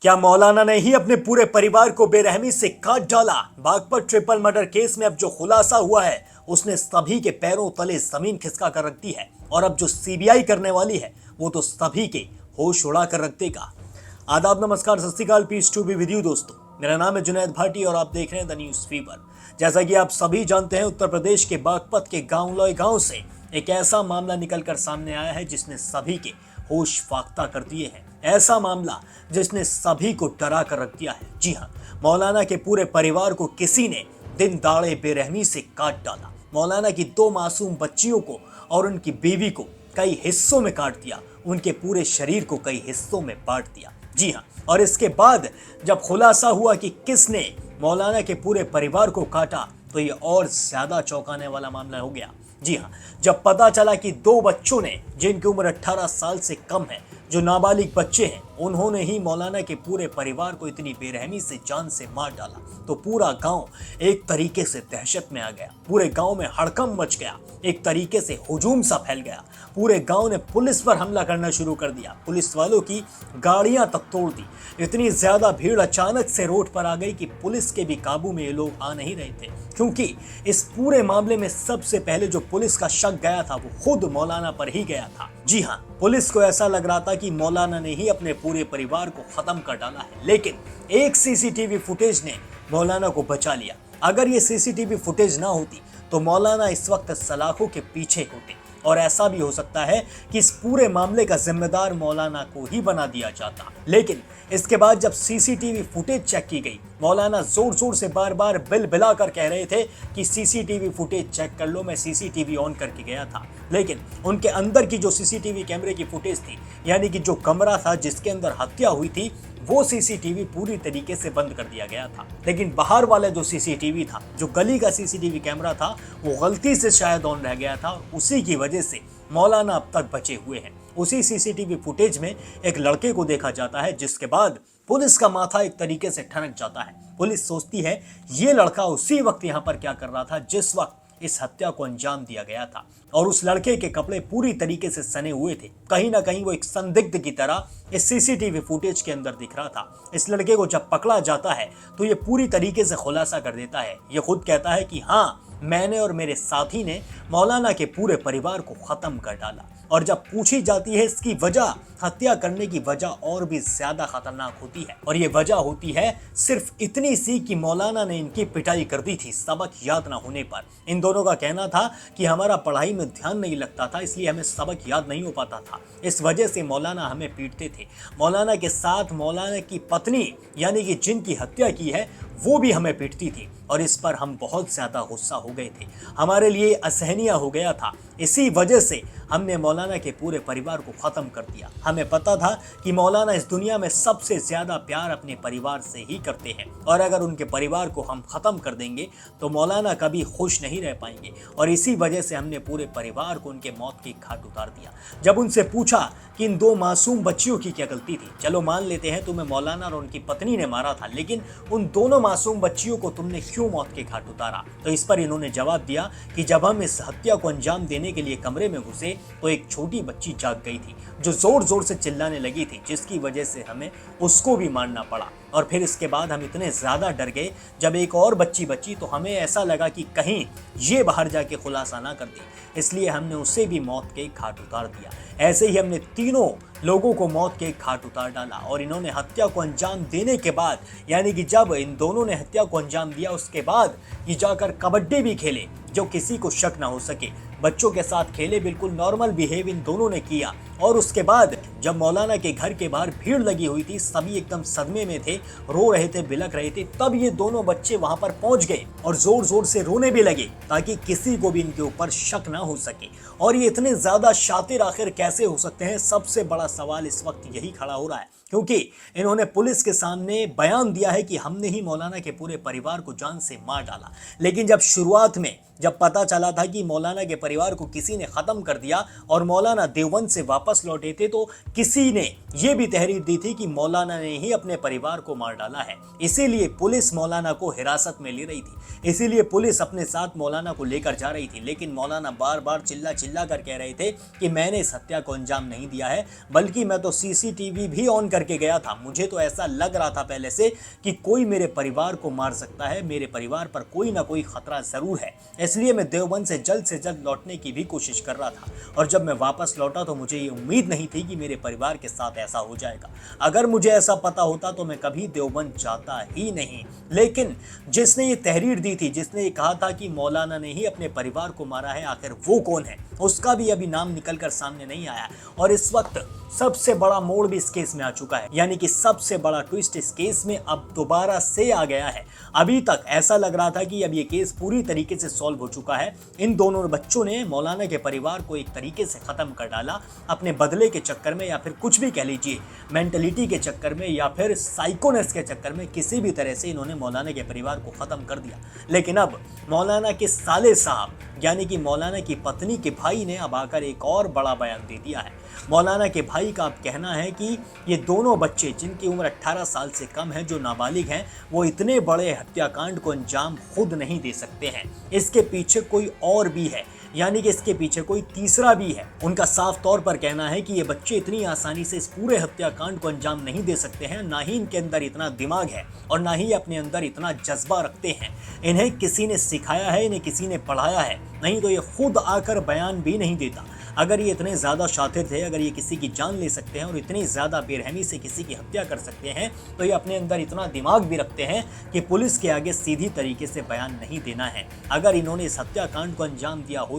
क्या मौलाना ने ही अपने पूरे परिवार को बेरहमी से काट डाला? बागपत ट्रिपल मर्डर केस में अब जो खुलासा हुआ है उसने सभी के पैरों तले जमीन खिसका कर रख दी है और अब जो सीबीआई करने वाली है वो तो सभी के होश उड़ा कर रख देगा। आदाब, नमस्कार, Sat Sri Akal, peace to be with you दोस्तों। मेरा नाम है जुनैद भाटी और आप देख रहे हैं द न्यूज फीवर। जैसा कि आप सभी जानते हैं, उत्तर प्रदेश के बागपत के गांव गांव से एक ऐसा मामला निकलकर सामने आया है जिसने सभी के होश फाख्ता कर दिए हैं। ऐसा मामला जिसने सभी को डरा कर रख दिया है। जी हाँ, मौलाना के पूरे परिवार को किसी ने दिन दाड़े बेरहमी से काट डाला। मौलाना की 2 मासूम बच्चियों को और उनकी बीवी को कई हिस्सों में काट दिया, उनके पूरे शरीर को कई हिस्सों में बांट दिया। जी हाँ, और इसके बाद जब खुलासा हुआ कि किसने मौलाना के पूरे परिवार को काटा तो ये और ज्यादा चौंकाने वाला मामला हो गया। जी हाँ, जब पता चला कि 2 बच्चों ने, जिनकी उम्र 18 साल से कम है, जो नाबालिग बच्चे हैं, उन्होंने ही मौलाना के पूरे परिवार को इतनी बेरहमी से जान से मार डाला तो पूरा गांव एक तरीके से दहशत में आ गया। पूरे गांव में हड़कंप मच गया, एक तरीके से हुजूम सा फैल गया। पूरे गांव ने पुलिस पर हमला करना शुरू कर दिया, पुलिस वालों की गाड़ियां तक तोड़ दी। इतनी ज्यादा भीड़ अचानक से रोड पर आ गई कि पुलिस के भी काबू में ये लोग आ नहीं रहे थे, क्योंकि इस पूरे मामले में सबसे पहले जो पुलिस का शक गया था वो खुद मौलाना पर ही गया था। जी हाँ, पुलिस को ऐसा लग रहा था कि मौलाना ने ही अपने पूरे परिवार को खत्म कर डाला है, लेकिन एक सीसीटीवी फुटेज ने मौलाना को बचा लिया। अगर ये सीसीटीवी फुटेज ना होती तो मौलाना इस वक्त सलाखों के पीछे होते और ऐसा भी हो सकता है कि इस पूरे मामले का जिम्मेदार मौलाना को ही बना दिया जाता। लेकिन इसके बाद जब सीसीटीवी फुटेज चेक की गई, मौलाना जोर जोर से बार बार बिल बिला कर कह रहे थे कि सीसीटीवी फुटेज चेक कर लो, मैं सीसीटीवी ऑन करके गया था। लेकिन उनके अंदर की जो सीसीटीवी कैमरे की फुटेज थी, यानी कि जो कमरा था जिसके अंदर हत्या हुई थी, वो सीसीटीवी पूरी तरीके से बंद कर दिया गया था। लेकिन बाहर वाला जो सीसीटीवी था, जो गली का सीसीटीवी कैमरा था, वो गलती से शायद ऑन रह गया था और उसी की वजह से मौलाना अब तक बचे हुए हैं। उसी सीसीटीवी फुटेज में एक लड़के को देखा जाता है, जिसके बाद पुलिस का माथा एक तरीके से ठनक जाता है। पुलिस सोचती है ये लड़का उसी वक्त यहाँ पर क्या कर रहा था जिस वक्त इस हत्या को अंजाम दिया गया था, और उस लड़के के कपड़े पूरी तरीके से सने हुए थे। कहीं ना कहीं वो एक संदिग्ध की तरह इस सीसीटीवी फुटेज के अंदर दिख रहा था। इस लड़के को जब पकड़ा जाता है तो ये पूरी तरीके से खुलासा कर देता है। ये खुद कहता है कि हाँ, मैंने और मेरे साथी ने मौलाना के पूरे परिवार को खत्म कर डाला। और जब पूछी जाती है इसकी वजह, हत्या करने की वजह और भी ज्यादा खतरनाक होती है, और ये वजह होती है सिर्फ इतनी सी कि मौलाना ने इनकी पिटाई कर दी थी सबक याद ना होने पर। इन दोनों का कहना था कि हमारा पढ़ाई में ध्यान नहीं लगता था, इसलिए हमें सबक याद नहीं हो पाता था, इस वजह से मौलाना हमें पीटते थे। मौलाना के साथ मौलाना की पत्नी, यानी कि जिनकी हत्या की है, वो भी हमें पीटती थी और इस पर हम बहुत ज्यादा गुस्सा हो गए थे, हमारे लिए असहनीय हो गया था। इसी वजह से हमने मौलाना के पूरे परिवार को खत्म कर दिया। हमें पता था कि मौलाना इस दुनिया में सबसे ज्यादा प्यार अपने परिवार से ही करते हैं, और अगर उनके परिवार को हम खत्म कर देंगे तो मौलाना कभी खुश नहीं रह पाएंगे, और इसी वजह से हमने पूरे परिवार को उनके मौत की घाट उतार दिया। जब उनसे पूछा कि इन 2 मासूम बच्चियों की क्या गलती थी, चलो मान लेते हैं तुम्हें मौलाना और उनकी पत्नी ने मारा था, लेकिन उन दोनों मासूम बच्चियों को तुमने क्यों मौत के घाट उतारा? तो इस पर इन्होंने जवाब दिया कि जब हम इस हत्या को अंजाम देने के लिए कमरे में घुसे तो एक छोटी बच्ची जाग गई थी जो जोर जोर से चिल्लाने लगी थी, जिसकी वजह से हमें उसको भी मारना पड़ा। और फिर इसके बाद हम इतने ज्यादा डर गए, जब एक और बच्ची बची तो हमें ऐसा लगा कि कहीं ये बाहर जाके खुलासा ना कर दे, इसलिए हमने उसे भी मौत के घाट उतार दिया। ऐसे ही हमने तीनों लोगों को मौत के घाट उतार डाला। और इन्होंने हत्या को अंजाम देने के बाद, यानी कि जब इन दोनों ने हत्या को अंजाम दिया, उसके बाद ये जाकर कबड्डी भी खेले, जो किसी को शक ना हो सके। बच्चों के साथ खेले, बिल्कुल नॉर्मल बिहेव इन दोनों ने किया। और उसके बाद जब मौलाना के घर के बाहर भीड़ लगी हुई थी, सभी एकदम सदमे में थे, रो रहे थे, बिलख रहे थे, तब ये दोनों बच्चे वहां पर पहुंच गए और जोर जोर से रोने भी लगे ताकि किसी को भी इनके ऊपर शक ना हो सके। और ये इतने ज्यादा शातिर आखिर कैसे हो सकते हैं, सबसे बड़ा सवाल इस वक्त यही खड़ा हो रहा है, क्योंकि इन्होंने पुलिस के सामने बयान दिया है कि हमने ही मौलाना के पूरे परिवार को जान से मार डाला। लेकिन जब शुरुआत में जब पता चला था कि मौलाना के परिवार को किसी ने खत्म कर दिया और मौलाना देवबंद से वापस वापस लौटे थे तो किसी ने यह भी तहरीर दी थी कि मौलाना ने ही अपने परिवार को मार डाला है, इसीलिए पुलिस मौलाना को हिरासत में ले रही थी, इसीलिए पुलिस अपने साथ मौलाना को लेकर जा रही थी। लेकिन मौलाना बार बार चिल्ला चिल्ला कर कह रहे थे कि मैंने इस हत्या को अंजाम नहीं दिया है, बल्कि मैं तो सीसीटीवी भी ऑन करके गया था। मुझे तो ऐसा लग रहा था पहले से कि कोई मेरे परिवार को मार सकता है, मेरे परिवार पर कोई ना कोई खतरा जरूर है, इसलिए मैं देवबंद से जल्द लौटने की भी कोशिश कर रहा था। और जब मैं वापस लौटा तो मुझे ये उम्मीद नहीं थी कि मेरे परिवार के साथ ऐसा हो जाएगा। अगर मुझे ऐसा पता होता तो मैं कभी देवबंद जाता ही नहीं। लेकिन जिसने ये तहरीर दी थी, जिसने ये कहा था कि मौलाना ने ही अपने परिवार को मारा है, आखिर वो कौन है, उसका भी अभी नाम निकलकर सामने नहीं आया। और इस वक्त सबसे बड़ा मोड़ भी इस केस में आ चुका है, यानी कि सबसे बड़ा ट्विस्ट इस केस में अब दोबारा से आ गया है। अभी तक ऐसा लग रहा था कि अब ये केस पूरी तरीके से सॉल्व हो चुका है। इन दोनों बच्चों ने मौलाना के परिवार को एक तरीके से खत्म कर डाला, अपने बदले के चक्कर में, या फिर कुछ भी कह लीजिए, मेंटलिटी के चक्कर में, या फिर साइकोनेस के चक्कर में, किसी भी तरह से इन्होंने मौलाना के परिवार को खत्म कर दिया। लेकिन अब मौलाना के साले साहब, यानी कि मौलाना की पत्नी के भाई ने अब आकर एक और बड़ा बयान दे दिया है। मौलाना के भाई का अब कहना है कि ये दोनों बच्चे, जिनकी उम्र 18 साल से कम है, जो नाबालिग हैं, वो इतने बड़े हत्याकांड को अंजाम खुद नहीं दे सकते हैं। इसके पीछे कोई और भी है, यानी कि इसके पीछे कोई तीसरा भी है। उनका साफ तौर पर कहना है कि ये बच्चे इतनी आसानी से इस पूरे हत्याकांड को अंजाम नहीं दे सकते हैं, ना ही इनके अंदर इतना दिमाग है और ना ही अपने अंदर इतना जज्बा रखते हैं। इन्हें किसी ने सिखाया है, इन्हें किसी ने पढ़ाया है, नहीं तो ये खुद आकर बयान भी नहीं देता। अगर ये इतने ज़्यादा शातिर थे, अगर ये किसी की जान ले सकते हैं और इतनी ज़्यादा बेरहमी से किसी की हत्या कर सकते हैं, तो ये अपने अंदर इतना दिमाग भी रखते हैं कि पुलिस के आगे सीधी तरीके से बयान नहीं देना है। अगर इन्होंने इस हत्याकांड को अंजाम दिया होता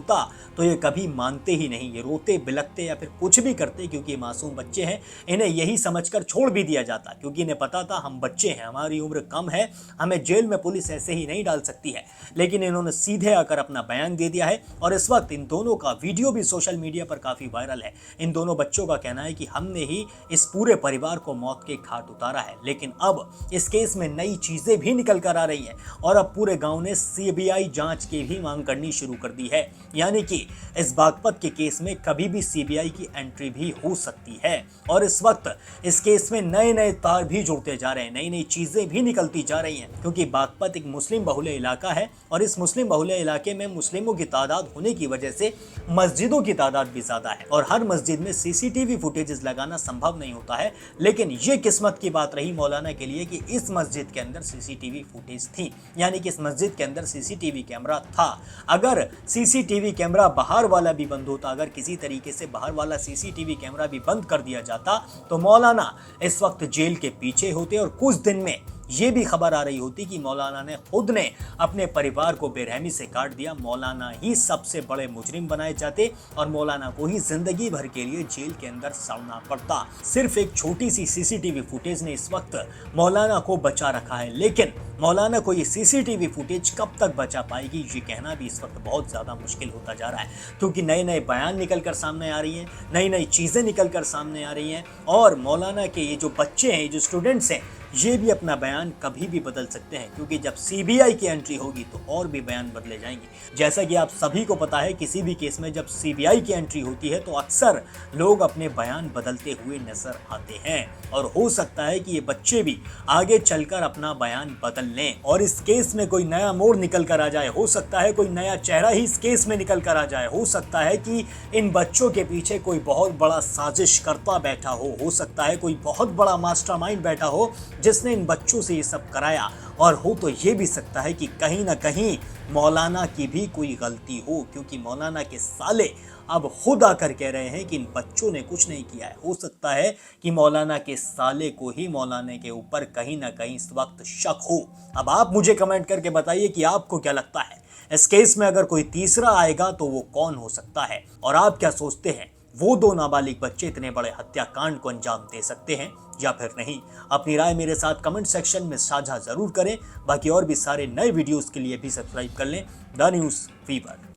तो ये कभी मानते ही नहीं, ये रोते बिलखते या फिर कुछ भी करते, क्योंकि मासूम बच्चे हैं। इन्हें यही समझकर छोड़ भी दिया जाता, क्योंकि इन्हें पता था हम बच्चे हैं, हमारी उम्र कम है, हमें जेल में पुलिस ऐसे ही नहीं डाल सकती है। लेकिन इन्होंने सीधे आकर अपना बयान दे दिया है और इस वक्त इन दोनों का वीडियो भी सोशल मीडिया पर काफी वायरल है। इन दोनों बच्चों का कहना है कि हमने ही इस पूरे परिवार को मौत के घाट उतारा है। लेकिन अब इस केस में नई चीजें भी निकल कर आ रही हैं और अब पूरे गांव ने सीबीआई जांच की भी मांग करनी शुरू कर दी है, यानी कि इस बागपत के केस में कभी भी सीबीआई की एंट्री भी हो सकती है। और इस वक्त इस केस में नए नए तार भी जुड़ते जा रहे हैं, नई नई चीजें भी निकलती जा रही हैं, क्योंकि बागपत एक मुस्लिम बहुल्य इलाका है और इस मुस्लिम बहुल्य इलाके में मुस्लिमों की तादाद होने की वजह से मस्जिदों की तादाद भी ज्यादा है और हर मस्जिद में सीसीटीवी फुटेजेस लगाना संभव नहीं होता है। लेकिन ये किस्मत की बात रही मौलाना के लिए कि इस मस्जिद के अंदर सीसीटीवी फुटेज थी, यानी कि इस मस्जिद के अंदर सीसीटीवी कैमरा था। अगर सीसीटीवी कैमरा बाहर वाला भी बंद होता, अगर किसी तरीके से बाहर वाला सीसीटीवी कैमरा भी बंद कर दिया जाता, तो मौलाना इस वक्त जेल के पीछे होते और कुछ दिन में ये भी खबर आ रही होती कि मौलाना ने खुद ने अपने परिवार को बेरहमी से काट दिया, मौलाना ही सबसे बड़े मुजरिम बनाए जाते और मौलाना को ही जिंदगी भर के लिए जेल के अंदर सड़ना पड़ता। सिर्फ एक छोटी सी सीसीटीवी फुटेज ने इस वक्त मौलाना को बचा रखा है, लेकिन मौलाना को ये सीसीटीवी फुटेज कब तक बचा पाएगी, ये कहना भी इस वक्त बहुत ज़्यादा मुश्किल होता जा रहा है, क्योंकि नए नए बयान निकल कर सामने आ रही हैं, नई नई चीज़ें निकल कर सामने आ रही हैं और मौलाना के ये जो बच्चे हैं, ये जो स्टूडेंट्स हैं, ये भी अपना बयान कभी भी बदल सकते हैं, क्योंकि जब सीबीआई की एंट्री होगी तो और भी बयान बदले जाएंगे। जैसा कि आप सभी को पता है, किसी भी केस में जब सीबीआई की एंट्री होती है तो अक्सर लोग अपने बयान बदलते हुए नजर आते हैं और हो सकता है कि ये बच्चे भी आगे चलकर अपना बयान बदल लें और इस केस में कोई नया मोड़ निकल कर आ जाए। हो सकता है कोई नया चेहरा ही इस केस में निकल कर आ जाए, हो सकता है कि इन बच्चों के पीछे कोई बहुत बड़ा साजिश करता बैठा हो सकता है कोई बहुत बड़ा मास्टरमाइंड बैठा हो जिसने इन बच्चों से ये सब कराया, और हो तो ये भी सकता है कि कहीं ना कहीं मौलाना की भी कोई गलती हो, क्योंकि मौलाना के साले अब खुद आकर कह रहे हैं कि इन बच्चों ने कुछ नहीं किया है। हो सकता है कि मौलाना के साले को ही मौलाना के ऊपर कहीं ना कहीं इस वक्त शक हो। अब आप मुझे कमेंट करके बताइए कि आपको क्या लगता है, इस केस में अगर कोई तीसरा आएगा तो वो कौन हो सकता है, और आप क्या सोचते हैं, वो दो नाबालिग बच्चे इतने बड़े हत्याकांड को अंजाम दे सकते हैं या फिर नहीं? अपनी राय मेरे साथ कमेंट सेक्शन में साझा जरूर करें। बाकी और भी सारे नए वीडियोस के लिए भी सब्सक्राइब कर लें द न्यूज़ फीवर।